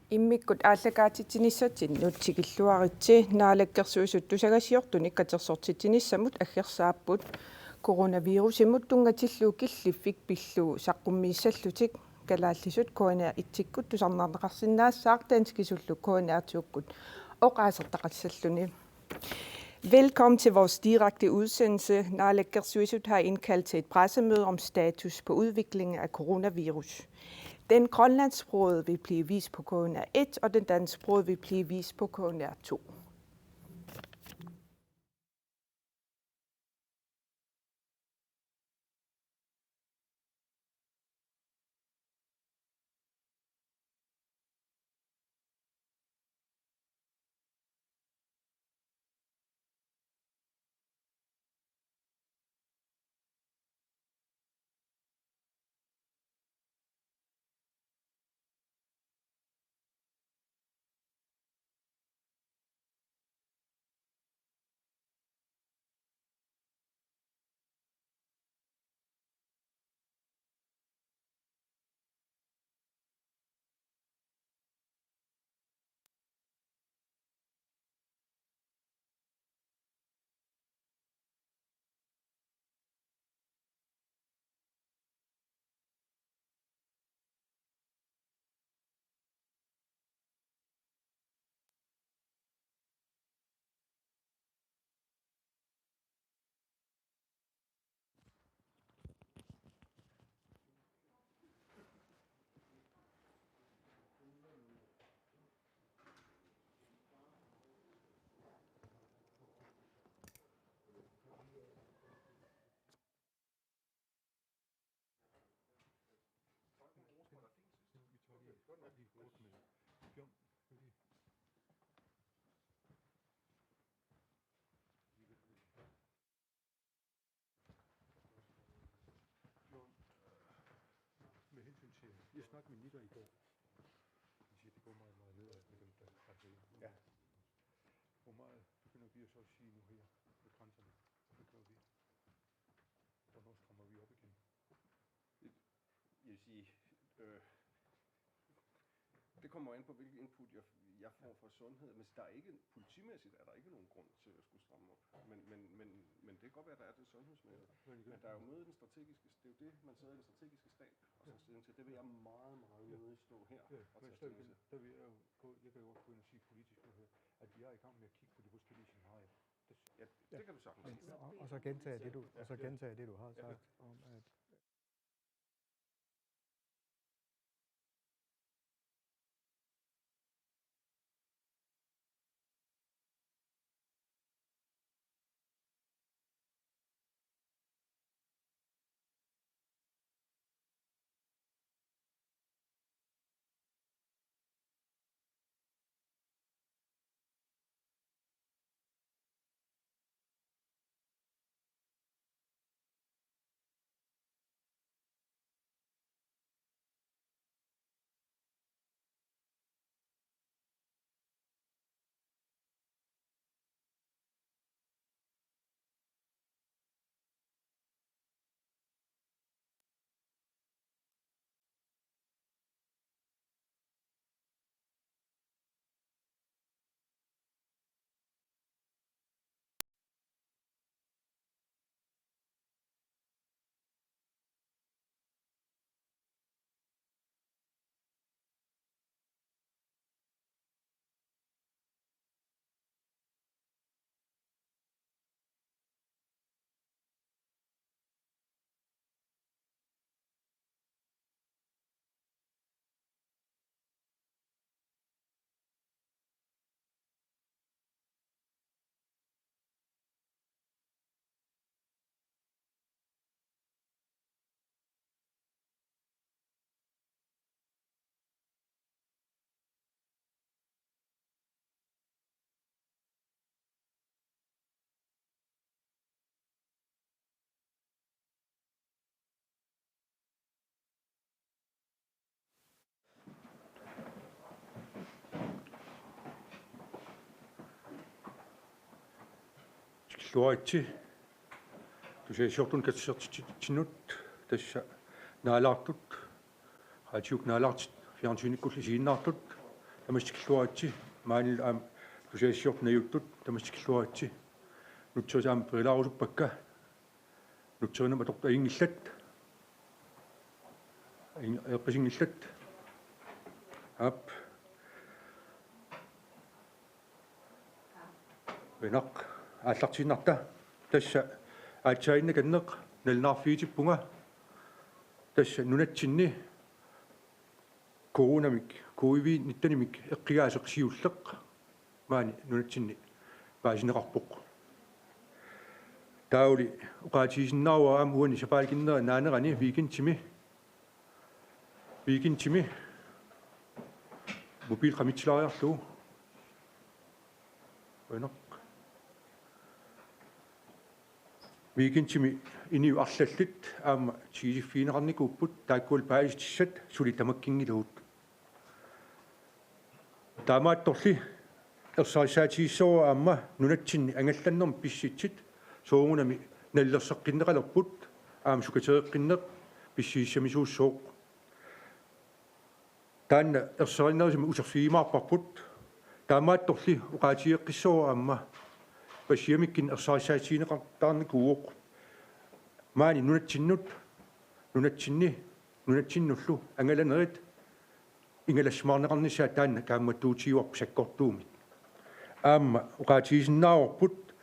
Иммиккут ааллакаатитсинissатиннут сикиллуаритси наалаккерсуисут тусагасиортуни катерсортитсиниссамут аггерсааппут коронавирусимут тунгатиллуу киллиффик пиллуу саққуммииссаллутик калааллисут коонаа итсиккут тусарнаарнеқарсинаассаақ данскисуллу коонаатиуккут оқаасертақассаллуни. Velkommen til vores direkte udsendelse. Naalakkersuisut har indkaldt til et pressemøde om status på udviklingen af coronavirus. Den grønlandsksprogede vil blive vist på KNR 1, og den dansksprogede vil blive vist på KNR 2. Med hensyn til, jeg snakkede med Nitter i går. De siger, det går meget, meget nedad med dem, der rejser ind. Ja. Hvor meget begynder vi så at sige nu her ved grænserne? Hvad gør vi? Hvornår strammer vi op igen? Jeg vil sige, det kommer an på, hvilke input jeg får fra sundhed. Men der er ikke, politimæssigt er der ikke nogen grund til at skulle stramme op. Men det kan godt være, at der er det sundhedsmæssigt. Men der er jo noget i den strategiske, det er jo det, man sidder i den strategiske stab og tager stilling til. Det vil jeg meget, meget nødig stå her og tage stilling til. Der vil jeg jo gå, jeg kan jo også gå ind og sige politisk nu her, at vi er i gang med at kigge på de forskellige scenarier. Ja, det kan du sagtens sige. Og så gentage det, du har sagt om, at Slår ikke til. тусаасиортун катсертитинут тасса наалаартут хаатиук наалаартит фиарнтуниккулли сииннаартут тамастикиллуаатси маанил аам тусаасиорт наюттут тамастикиллуаатси нутсуусаам прилаарусуппакка нутсеринам аторта ингиллат эққисингиллат ап венақ ааллартиннарта тасса аатсаинна каннеқ налнаарфиитиппунга тасса нунатсинни коронамик коиви ниттанимик эққигаасеқ сиуллеқ маани нунатсинни паасинеқарпоқ таули уқаатисиннаава амуани сапаалкиннера наанерани викинтими мобил қамитсилариарлуу венақ викинтими иниу арлаллит аама тигиффиинеқарникууппут тааккуул паалистиссат сули тамаккингилуут таамаатторли ерсарисаатигиссоо аама нунатсинни ангалланнерм писситсит суунгунами наллерсеққиннеқалерпут аама сукатереққиннеқ писсииссамисууссооқ таанна ерсариннерисими усерфигимаарпарпут таамаатторли уқаатиеққиссоо аама пассиамиккин ерсарисаатигинеқартаарникууоқ маани нунатсиннуллу ангаланерит ингалассмаарнеқарнissaа таанна каамматтуутигуарпу саккортуумит аама уқаатигисиннаарпут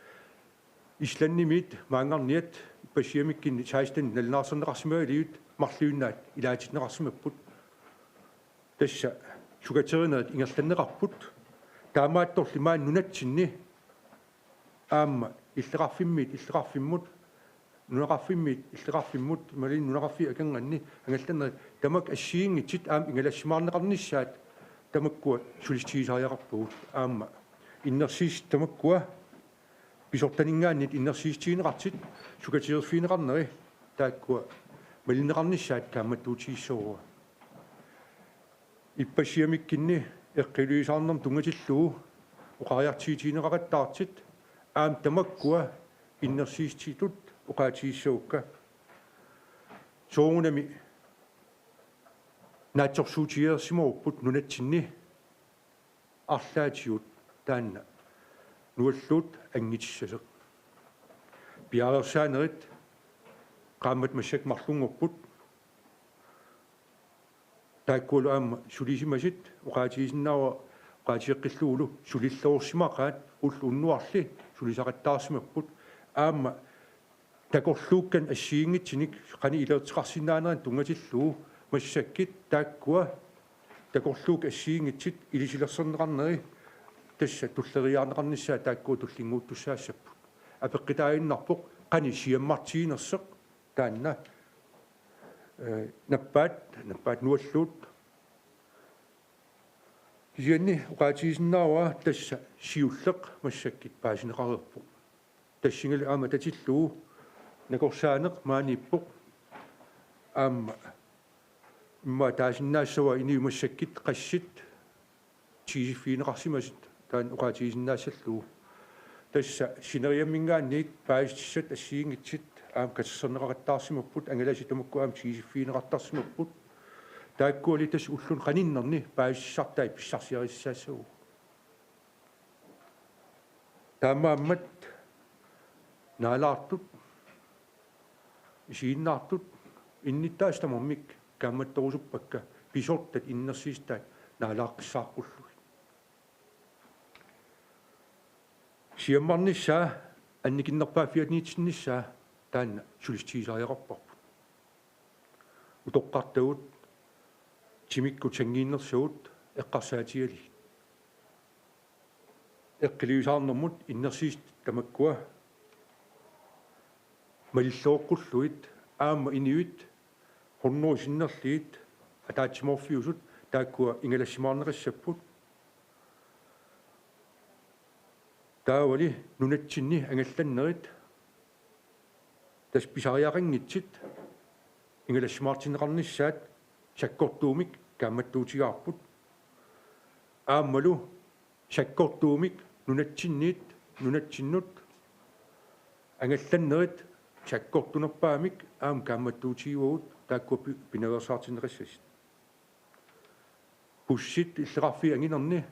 исланнимит маангарниат пассиамиккин 16 налнаарсернеқарсимаа илиут марлиуннаат илаатитнеқарсимаппут тасса сукатеринерит ингерланнеқарпут таамаатторли маан нунатсинни аама иллеқарфиммут иллеқарфиммут малин нунеқарфи аканганни ангалланерит тамак ассиингитсит аама ингалассимаарнеқарнissaат тамаккуа сулистигисариақарпугут аама иннерсис тамаккуа писортанингааннит иннерсиистигинеқартит сукатерерфинеқарнери тааккуа малинеқарнissaат кааматтуутигиссооруа иппассиамиккинни эққилуисаарнерм тунгатиллуу оқариартигитигинеқараттаартит аам тамаккуа иннерсииститут уqaатигиссуукка суунгунами наатсорсуутигиерсимоорпут нунатсинни арлаатиут таанна нуаллуут ангитиссасеқ пиарерсаанерит qaammat массак марлунгорпут тааккуулу аама сулисимасит уqaатигисиннаава уqaатиеққиллуулу сулиллоорсимақаат уллу уннуарли сулисақаттаарсимаппут аама такорлууккан ассиингитсиник қани илертеқарсинаанеран тунгатиллуу массаккит тааккуа такорлуук ассиингитсит илисилерсернеқарнери тасса туллериаарнеқарнissaа тааккуу туллингууттуссаассаппут апеққитаиннарпоқ қани сиаммартигинерсеқ таанна наппаат нуаллуут киянни уqaатигисиннаава тасса сиуллеқ массаккит паасинеқарерпоқ тассингали аама татиллуу накорсаанеқ мааниппоқ аама имма таасиннаассава иниумассаккит qassит тигиффиинеқарсимасит таан уqaатигисиннаассаллуу тасса синериаммингаанниит паастиссат ассиингитсит аам кассернеқараттаарсимаппут ангаласи тамакку аам тигиффиинеқартарсимаппут тааккуали тас уллун qanиннерни паассартаа писсарсиариссаассагу таамааммат наалаартут исииннаартут инниттаастамармик кааматторусуппакка писортат иннерсиистаат наалааққиссааққуллуг сиаммарниссаа анникиннерпаа фиатниитсинниссаа таанна сулистигисариақарпарпут утоққартагут тимикку тангииннерсуут эққарсаатиали эққилиусаарнэрмут иннерсиист тамаккуа малиллооққуллуит аама иниуит хорнуусиннерлиит атаатсиморфиусут тааккуа ингалассимаарнеқассаппут таавали нунатсинни ангалланнерит тас писариақангитсит ингалассимаартинеқарнissaат саккортуумик кааматтуутигаарпут ааммалу саккортуумик нунатсиннут ангалланнерит chakkortunerpaamik aam kaammattuutiiguut taakku pinaversaartineriссасит pussit иллеқарфи ангинерни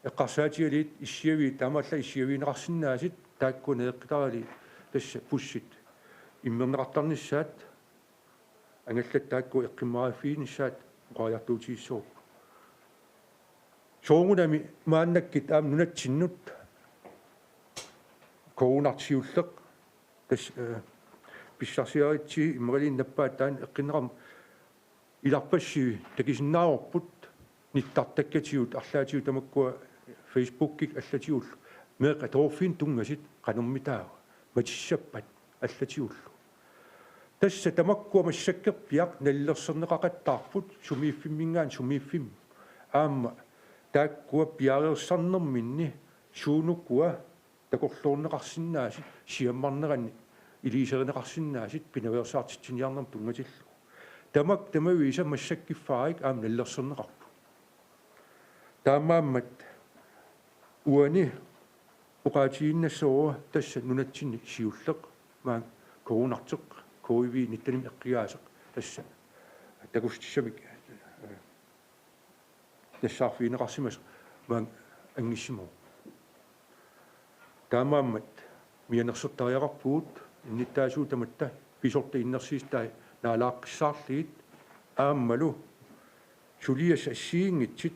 эққарсаатигалиит иссиави таамаалла иссиавинеқарсинаасит таакку неэққитарали тасса pussit иммернеқартарниссаат ангаллат таакку эққиммараффиинissaat qoajartuutiissuu soongunami maannakkit aam nunatsinнут коунартиуллеқ тас писсарсиаритси иммерилиннаппаат таан эққиннерам иларпассиви такисиннаарорпут ниттартаккатиут арлаатиу тамаккуа фейсбуккик аллатиуллу меэқа торфин тунгасит канермитаава матиссаппат аллатиуллу тасса тамаккуа массаккерпиақ наллерсернеқақаттаарпут сумииффиммингаан сумииффим аама тааккуа пиареерсарнерминни суунуккуа такорлуурнеқарсинаасит сиаммарнеранни илисеринеқарсинаасит пинаверсаартитсиниарнерм тунгатиллу тамак тамависа массаккиффаарик аама наллерсернеқарпу таамааммат уани уqaatiinnassoo тасса нунатсини сиуллеқ маан коунартеқ коиви ниттаним эққигаасеқ тасса такустиссамик тассаарфиинеқарсимас маан ангиссимоо таамааммат мианерсертариақарпуут инниттаасуу таматта писорта иннерсиистай наалааққиссаарлиит ааммалу сулиас ассиингитсит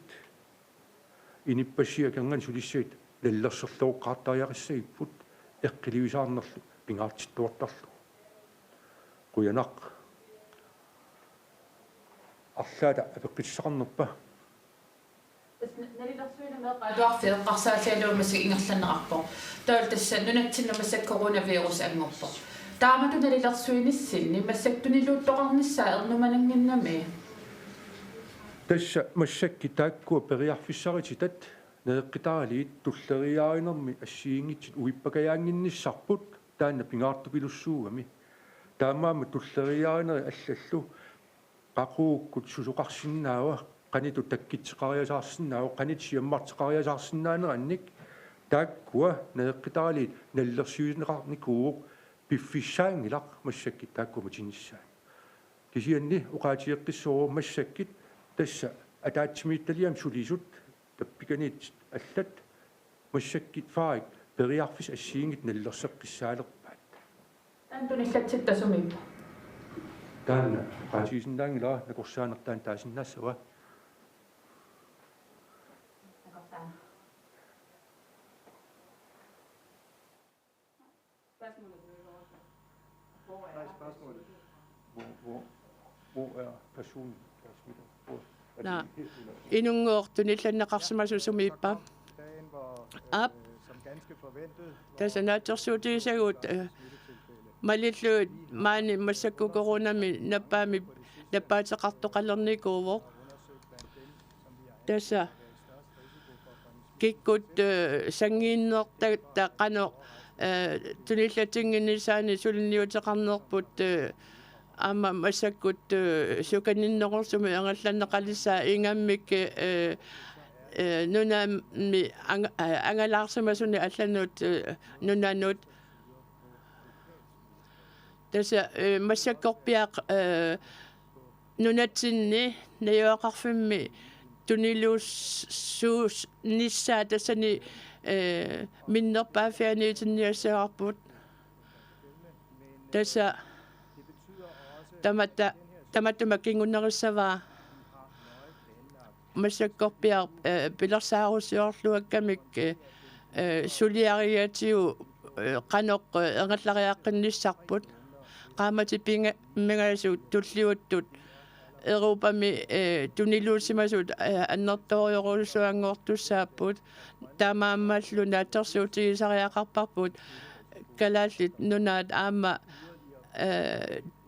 иниппассиа канган сулиссаит наллерсерлуоққартариақиссаиппут эққиливисаарнерлу пингаартиттуартарлу қуянақ арлаата апеққиссақарнерпа qarsaasialuumassi ingerlanneqarpo taal tassa nunatsinnumassak coronavirus angorpo taamatu nalilersuinissinni massaktuniluuttoqarnissaa ernumananginnami тасса массакки тааккуа периарфиссарититат неэққитаралиит туллериааринерми ассиингитсит уиппакаяангинниссарпут таанна пингаартупилуссуугами таамаама туллериааринери аллаллу qaqууккут сусоқарсиннаава qanitut takkitseqariasaarsиннаау qanit siammarteqariasaarsиннаанеранник тааккуа неэққитаралиит наллерсуинеқарникууоқ пиффиссаангилақ массаккит тааккума тиниссаа кисианни уqaatiеққиссоо массаккит тасса атаатсимиитталиам сулисут таппиканиит аллат массаккит фаик периарфис ассиингит наллерсеққиссаалерпаат тантуниллатситтасумиппа таанна qaatiisиннаангила накорсаанертаан таасиннаассава hvor er personen der smitter? Inungoortunillanneqarsimasusumippa Dagen, hvor ap som ganske forventet tasanaatersuutisagut malilluut maani massakku coronami nappaami nappaateqartoqalernikууvo tasa kikkut sangiinnerta qano tunillatsinginnisaani sulinniuteqarnerput аама массаккут суканиннеқорсуми ангалланнеқалисsaa ингааммик нунаами ангалаарсимасуни алланут нунаанут таса массаккорпиақ нунатсинни наяақарфимми тунилуссуус ниссаа тассани миннерпаафианиитинниассаарпут таса таматтама кингуннерissavaa массаккорпиар пилерсаарусиорлуаккамик сулиариатиу канеқ энгаллариаққинниссарпут qaamati pinga mingaasut tulliuttut Europami tunilluusimasuut annertoriorulusuanngortussaaput tamaammallu naatersuutigisariaqarparput kalaallit nunaat aama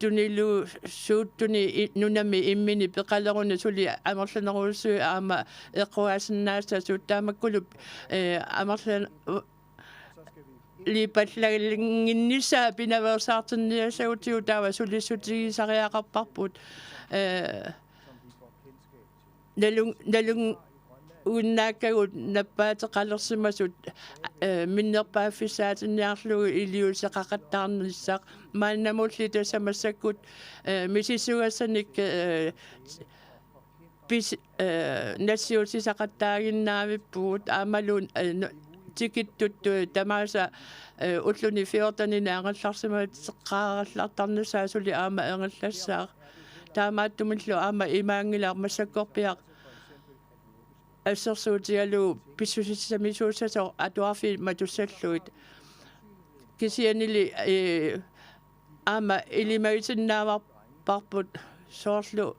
tunillu suuttuni nunami immini peqaleruni suli amerlaneruussui aama eqquasinnaassaasuut taamakkulup amerlan liipallagillinginnissaa pinaversaartinniasautiu taava sulissutigisariaqarparput nalung uunnaakkagut nappaatеқалерсимасут миннерпааффисаатинниарлугу илиусеқақаттаарнissaaq мааннамулли тасамассаккут мисисугассаник пис нассиутисақаттаагиннаавиппугут аамалуун тикиттут тамааса уллуни фиортанина ангалларсимаат теққараллартарнасаасули аама ангаллассаа таамааттумиллу аама имаангилаар массаккорпиақ ассерсуутигалу писсусиссамисууссасо атуарфи матуссаллуит кисианили аама илимагитиннааварпарпут соорлу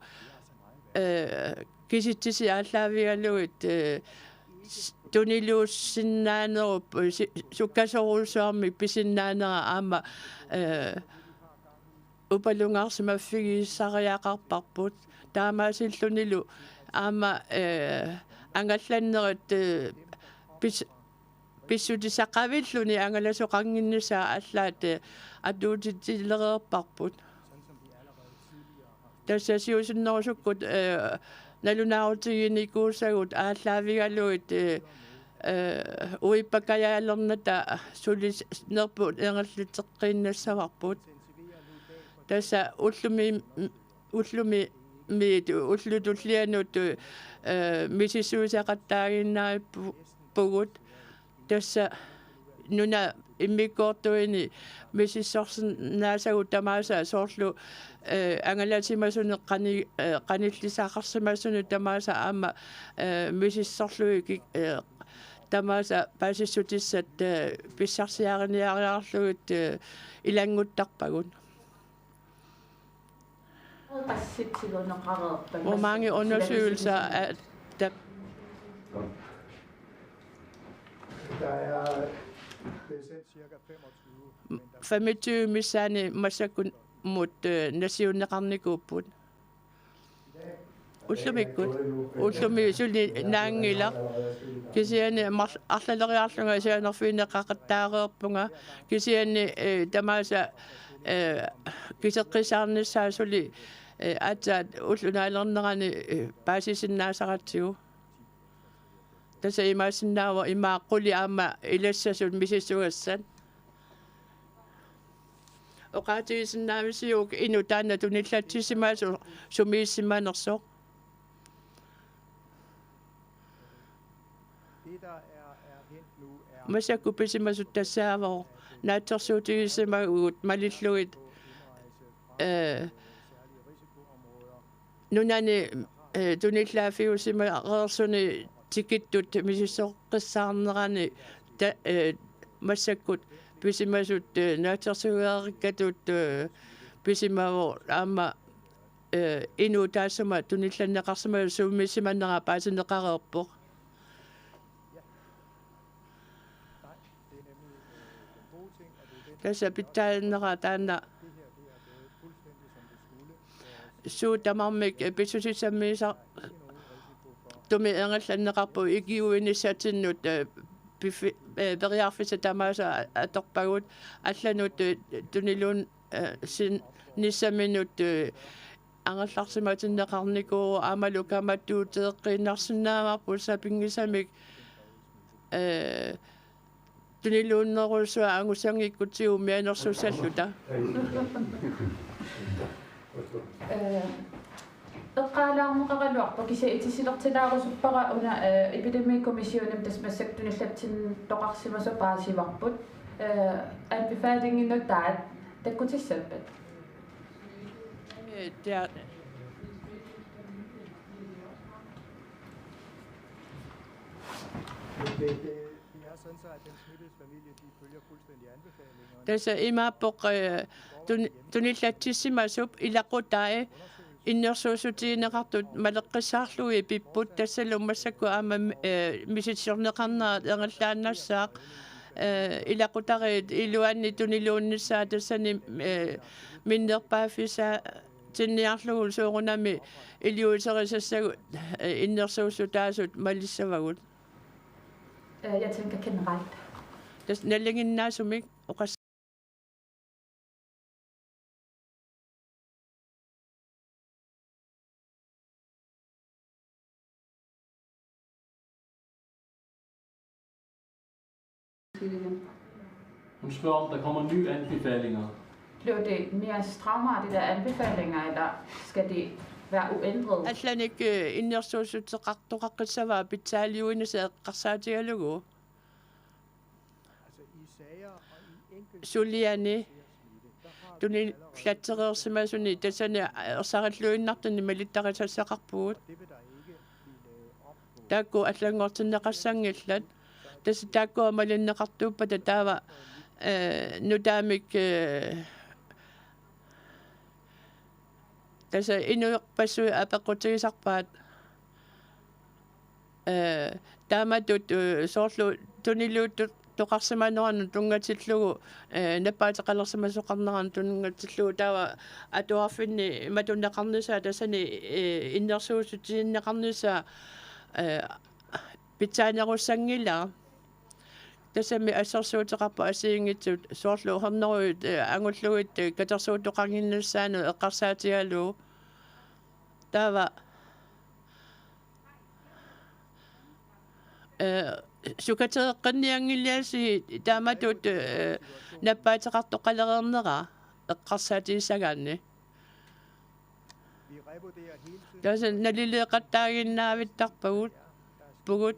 киситтиси ааллаавигалуит тунилууссиннаанеруп суккасоруусуарми писиннаанера аама упалунгаарсимаффигииссариақарпарпут таамаасиллунилу аама ангалланнерат писсутисаққавиллуни ангаласоқангиннасаа аллаат атуутитилерерпарпут тассасиусиннерусуккут налунаарутигиникуусагут ааллаавигалуит уиппакаяалерната сулис нерпут энгерлитеққиннассаварпут тасса уллуми мит уллутуллианут мисисуусақаттаагиннаариппугут тасса нуна иммиккоортуини мисиссорсен наасагут тамааса соорлу ангалатимасуне qanillисаақарсимасуне тамааса аама мисиссорлуги тамааса пасиссутиссат писсарсиариниариарлугут илангуттарпагут Hvor mange undersøgelser er der? Der er blevet sendt cirka 25. 25 misane masakun mot nationerarnikupput. Ullumi sulli naangila kisiani arlaleriarlunga sianerfiineqaqattaareerpunga kisiani tamasa kiseqqisаарnissaa suli атсаат уллунaalернерани паасисиннаасаратсигу таса имаасиннаава имааққули аама илассасут мисиссугассат оқаатигисиннаависиук ину таана туниллатсисимаасу сумииссимаанерсоо Det, der er hent nu, er масаккуписимасут тассаавоо наатсерсуутигиссимагуут малиллуит нунани туниллаафиусимареерсуни тикиттут мисиссоққиссаарнерани массаккут писимасут наатсерсугаариккатут писимаво аама ину таассама тунилланнеқарсама суммисиманнера паасинеқареерпо таса питтаалнера таана суутамармик писсусиссаммииса туми ангалланнеқарпу игиуинissатиннут периарфиса тамааса аторпагут алланут тунилуун син ниссаминут ангалларсиматиннеқарникуу аамалу каматтуутеэққиннарсинааварпу сапингисамик тунилууннерусуа ангусангиккутсигу мианерсуссаллута эққалаармеқаралуарпа киса итисилертилаарусуппара уна эпидемиакомиссионам тасмассактуниллатсин тоқарсимасо паасиварпут анбефалингиннутаат таккутиссаппат det er sådan så, at den smittedes familie, de følger fuldstændig anbefalingerne. таса имааппоқ туниллатсиссимасуп илақутае иннерсуусутиинеқартут малеққиссаарлуги пиппут тассалу массакку аама миситсорнеқарнерат энгерлааннассаақ илақутариит илуанни тунилуунниссаа тассани миннерпааффиса тинниарлугул соорунами илиутерисассагу иннерсуусутаасут малиссавагут Jeg tænker generelt. Das nallinginnaasumik oqas Hun spørger, om der kommer nye anbefalinger. Blev det mere strammere, de der anbefalinger, eller skal det være uændret? алланик иннерсуусутеқартоқаққиссаваа питсаалиуинаса эққарсаатигалугу Altså i sager og i enkelte сулиани der har туни латсеқерсимасуни тасани ерсариллуиннартани малиттарисассақарпугут det vil der ikke blive lavet op på. таакку аллангортиннеқассангиллат тас тааккуа малиннеқартууппата таава нутаамик таса инуерпассуи апеққутигисарпаат тааматут соорлу тунилууттут тоқарсиманеран тунгатиллугу наппаатеқалерсимасоқарнеран тунгатиллугу таава атуарфинни матуннеқарнисаа тасани иннерсуусутииннеқарнисаа питсаанеруссангила тасами ассерсуутеқарпа асиингитсут соорлу хорнеруит ангуллугит катерсуутоқаргиннассаану эққарсаатигалуу таава сукатеэққинниангилиаси тааматут наппаатеқартоқалерернера эққарсаатиссагаанни Vi revurderer hele tiden. таса налилеқаттаагиннаавиттарпагут пугут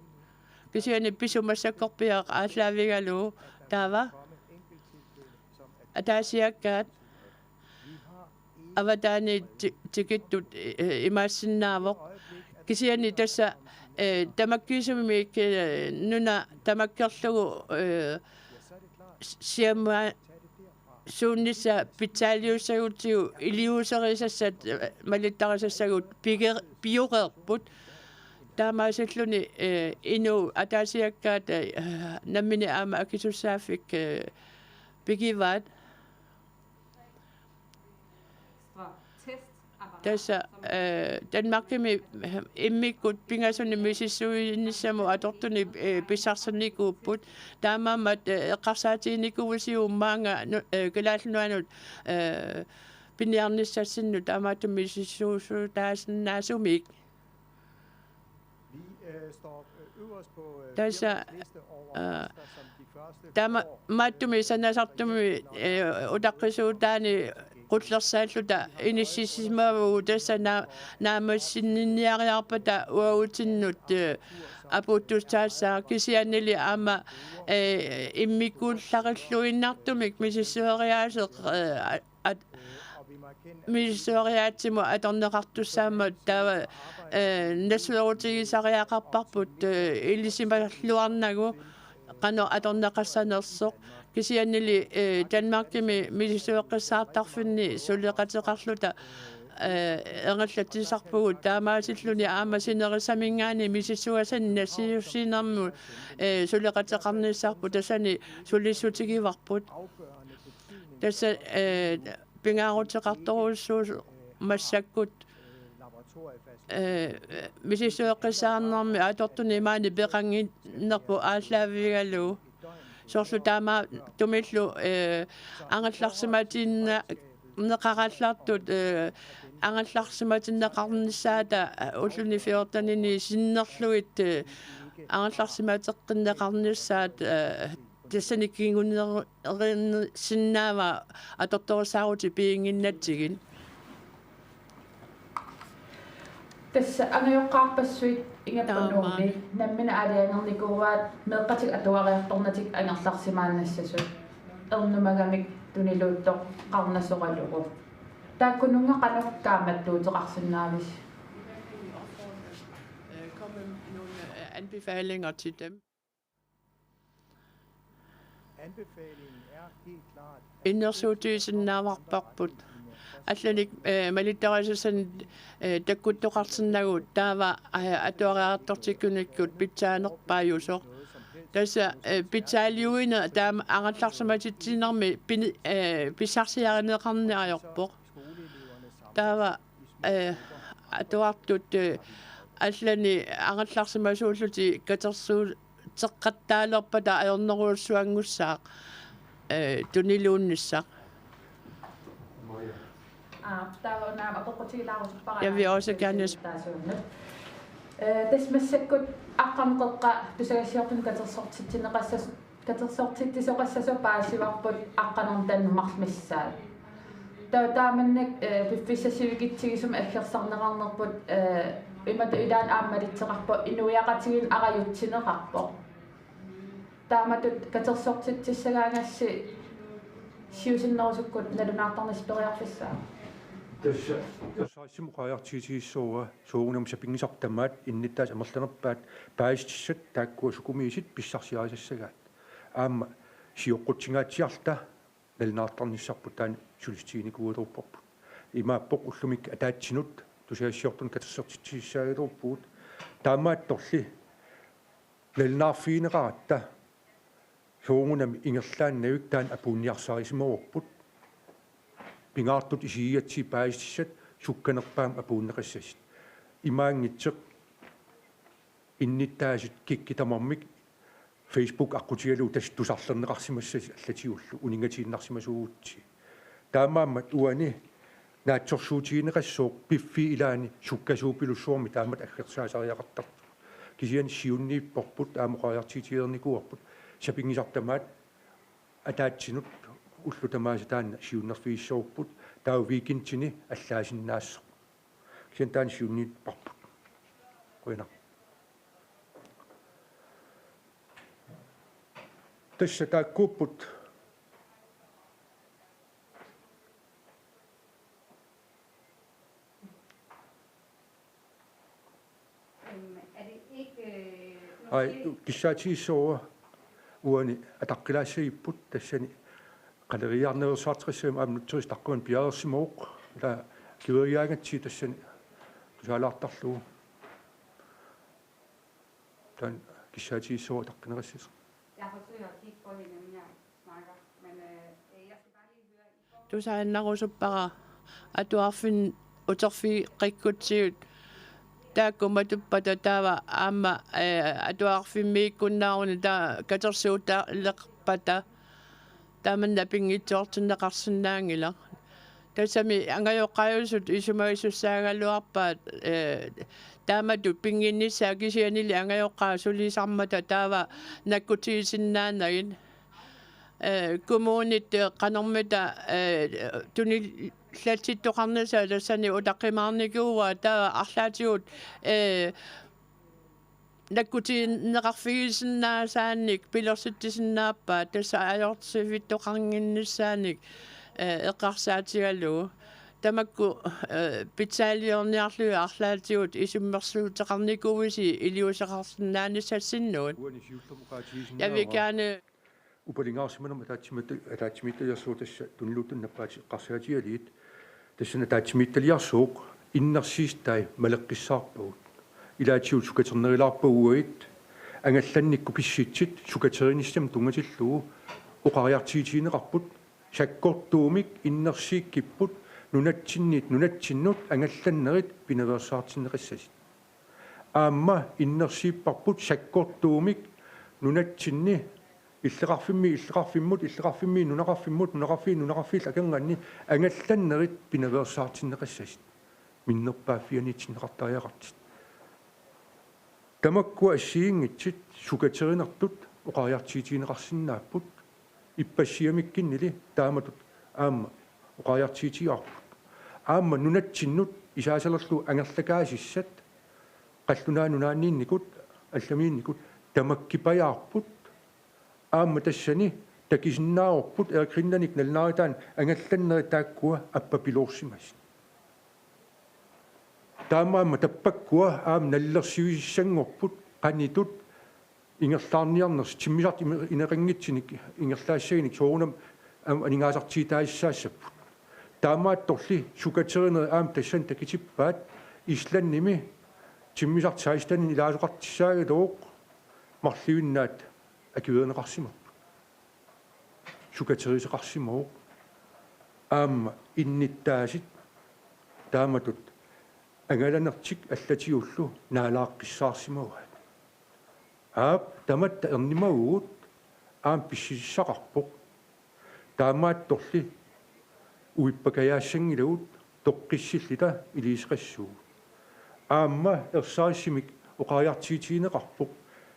кисиани писумассаккорпиақ ааллаавигалуу таава Komme enkelttilfælde, som at атаасиаккаат vi har аватаани тикиттут имаассиннаавоқ øjeblik, at кисиани тасса тамаккисумимик нуна тамаккерлугу ja, så er det klart, сиамма tag det derfra. суунниса питсаалиуссагутсигу илиусерисассат малиттарисассагут биорерпут таамаасиллуни ину атаасиаккаата наммини аама акисуссааффик бигиваат тасса Danmarkimi иммиккут пингасуни мисиссуинниссаму атортуни писсарсерникууппут таамаамат эққарсаатиникувсиуммаанга калааллунуанут пиниарниссассинну таамаатту мисиссуусу таасиннаасумик Vi står øverst på Tasa, firmaets liste over artister, som de første таама år мааттуми санасартуми утаққисуутаани qullersaallута иниссисимаву тасса наамассинниариарпата уаутиннут апуттустаассаа кисианнили аама иммиккууллариллуиннартумик мисиссуариаасеқ og vi må erkende, мисиссуариаатсиму аторнеқартуссаама таава нассуерутигисариақарпарпут илисималлуарнагу qano atorneqassanersoq kisiannili Danmarkimi mисисуэққиссаартарфинни сулеқатеқарлута энгаллатисарпугу таамаасиллуни аамасинерисамингаани мисиссуасанни нассиуссинерму сулеқатеқарниссарпу тасани сулиссутигиварпут afgørende betydning тасса пингаарутеқарторуссуусу массаккут laboratoriefaciliteter мисиссуэққиссаарнерми атортуни маани пеқангиннерпу ааллаавигалу соорлу таама тумиллу ангалларсиматинна неқараллартут ангалларсиматиннеқарниссаата уллуни фиортанини синнерлуит ангалларсиматеққиннеқарниссаат тассаниккингуннерерин синнаава аторторсаарути пиингиннатсигин Tässä angajoqqaarpassuit ingappanuumni nammina aaliangernikууaat meeqqatik atuariartornatik angerlarsimaannassasut ernumagamik tuniluuttoq qarnasoqalugu taakkununga qanokkaammattuuteqarsinnaavis komme nogle anbefalinger til dem. Anbefalingen er helt klart, Innersuutiisinnaavaqparput алланик малиттарисасан таккуттоқарсиннагу таава атуариартортиккуниккут питсаанерпааюсоқ таса питсаалиуина таама аралларсаматитсинерми писсарсиаринеқарниариорпоқ таава атуартут аллани аралларсимасууллути катерсуу теққаттаалерпата аернеруussуангуссаақ тунилуунниссақ Jeg vil også gerne Tässä massakkut aqqamqeqqa tusagasiortun katersortittineqassas katersortittisoqassasо paasivarput aqqanern tannumarsmissaat taamаннак пиффиссасивикитсигисум аггерсарнеқарнерпут имата илаан ааммалитсеқарпо инуиақатигин араjutсинеқарпо тааматут катерсортитсагаангасси сиусиннерусуккут налунаартарнис периарфиссаа Saisimu qajartiitigissuuga suugunam sapingisartamaat innittaas amerlanerpaat paistissat taakkua sukumiisit pissarsiaasassaгаат аама сиоққутсигаатсиарта налнаартарниссарпут таан сулистииникуулеруппарпут имааппоқ уллумик атаатсинут тусиассиортун катерсертитсигиссаагалууппуут таамаатторли налнаарфиинеқаратта суугунами ингерлааннавик таан апуунниарсарисимоорпут пингаартут исииатси паистissat сукканерпаам апууннеқассасит имаангитсеқ инниттаасит киккитамармик Facebook аққутигалуу тас тусарлернеқарсимассаси аллатигуллу унингатииннарсимасууутси таамааммат уани наатсорсуутигинеқассооқ пиффи илаани суккасуупилуссуорми таамат аггерсаасариақартар кисиани сиуннииппорпут аамоқариартиитигерникуарпут сапингисартамаат атаатсинут уллутамааса таанна сиуннерфииссоорпут таа викинтини аллаасиннаассо кисиан таан сиуннииппарпут қуина тасса тааккууппут киссаатигиссоо уани атаққилаассагиппут тассани қалериарнерсаартриссаама аамнутсерис таққуан пиаерсимооқ ла кивериаагатси тассани тусаалаартарлуу тан киссаатигиссоо таққинерассис тусааннарусуппара атуарфин утерфи қиккутсиут тааккуматуппата таава аама атуарфиммииккуннааруни таа катерсуута лекпата тааманна пингитсоортиннеқарсинаангила тассами ангайоққаюсут исумаисуссаагалуарпаат таамату пингиннissaa кисианили ангайоққаа сулисармата таава наккутигисиннаанагин коммунит канормита туни латситтоқарнасаа тассани утаққимаарникууа таа арлаатигут наккутигиннеқарфигисиннаасааник пилерситтисиннааппаа тасса аёртсивиттоқарнгиннссааник эққарсаатигалуу тамакку питсаалиорниарлуи арлаатигут исуммерсуутеқарникууиси илиусеқарсиннаанissassinnuut явикаане упалингаарсиманерма таатсимитталиарсуу тасса тунлуутуннаппаати эққарсаатигалиит тассана таатсимитталиарсууқ иннерсиистай малеққиссаарпагут илаатиут сукатернерилаарпагуит ангалланникку писситсит сукатериниссам тунгатиллуу оқариартиитиинеқарпут саккортуумик иннерсииккиппут нунатсиннут ангалланнерит пиневерсаартиннеқиссасит аама иннерсииппарпут саккортуумик нунатсинни иллеқарфимми нунақарфиил акангаанни ангалланнерит пиневерсаартиннеқиссасит миннерпааффианитсинеқартариақартит тамаккуа ассиингитсит сукатеринартут оқариартиитиинеқарсинааппут иппассиамиккиннили тааматут аама оқариартиитиарпут аама нунатсиннут исаасалерлу ангерлакаасиссат қаллунаанунаанниинникут алламиинникут тамаккипаяарпут аама тассани такисиннаарпут эркриннаник налнааритаан ангалланнери тааккуа аппапилуурсимас таамаама таппаккуа аама наллерсивиссангорпут qanitut ингерлаарниарнерс тиммисарт инеқингитсиник ингерлаассагиник соорунам анингаасартиитаассаассаппут таамаатторли сукатеринери аама тассан такитиппаат исланними тиммисарт саистанин илаасоқартиссаагалууқ марливиннаат акивернеқарсимап сукатерисеқарсимоо аама инниттаасит тааматут ангаланертик аллатиуллу наалааққиссаарсимауа аап тамат эрнимагуут аам писсиссақарпоқ таамаатторли уиппакаяассангилагут тоққиссиллита илиисеқассуу аама ерсаассимик оқариартиитиинеқарпоқ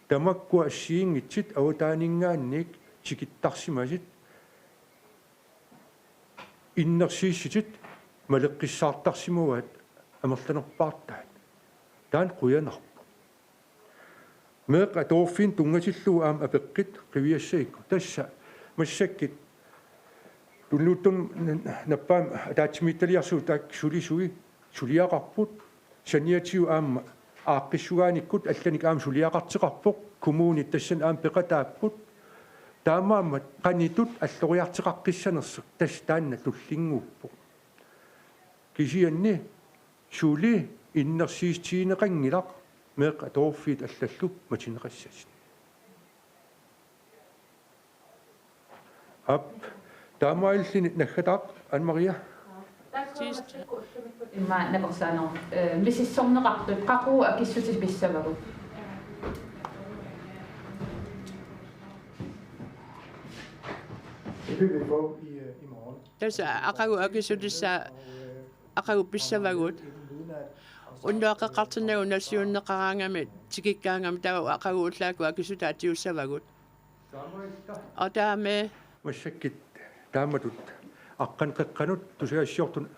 тамаккуа ассиингитсит аватаанингаанник тикиттарсимасит иннерсиисситит малеққиссаартарсимуат амерланерпаартаат таан қуянарпу меқ атооффин тунгатиллуу аам апеққит қивиассаикку тасса массаккит туллуттун наппаам атаатсимитталиарсуу таак сулисуи сулиақарпут саниатиу аама ааққиссугааниккут алланик аам сулиақартеқарпоқ коммуунит тассан аам пеқатааппут таамаамат qanitut аллориартеқаққиссанерсук тас таанна туллингууппоқ кисианни сули иннерсиистиинеқангилақ меқ атооффит аллаллуп матинеқассасит ап таамаиллини наггатаақ Anne-Maria имма наперсаанер мисиссорнеқартут қақуу акиссутис писсавагу Det vil vi få i morgen. Tässä akagu akisudissa akagu pissavagut. Unduaqaqartinnagu nasiunneqaraangami tikikkaangami tagu akagu ullaaku akisutaatiussavagut. Ataame массаккит тааматут аққанқеққанут тусиассиортун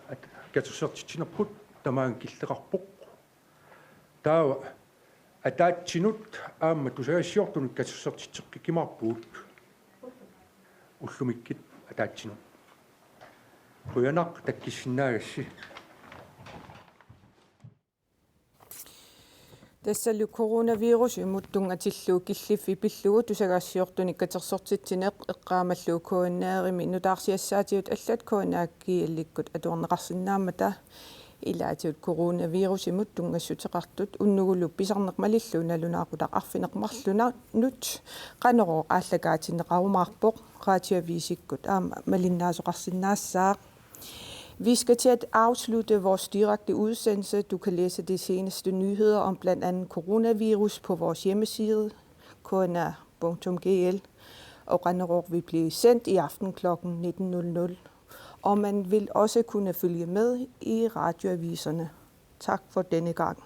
катуссертитсинерпут тамаан киллеқарпоқ таава атаатсинут аама тусиассиортун катуссертитсеққикимарпуут уллумиккит атаатсинут қуянақ таккиссиннаагасси тассалу коронавирус имуттунгатиллуу киллиффи пиллугу тусагассиортуник катерсортитсинеқ эққаамаллуу кооннаарими нутаарсиассаатиут аллат коонаакки алликкут атуарнеқарсинаамата илаатиут коронавирус имуттунгассутеқартут уннугулу писарнеқмалиллуу налунаақутақ арфинеқмарлуна нут қанеро ааллагаатинеқарумаарпоқ радиовисиккут аама малиннаасоқарсинаассаа. Vi skal til at afslutte vores direkte udsendelse. Du kan læse de seneste nyheder om blandt andet coronavirus på vores hjemmeside kna.gl, og Randerok vil blive sendt i aften kl. 19.00. Og man vil også kunne følge med i radioaviserne. Tak for denne gang.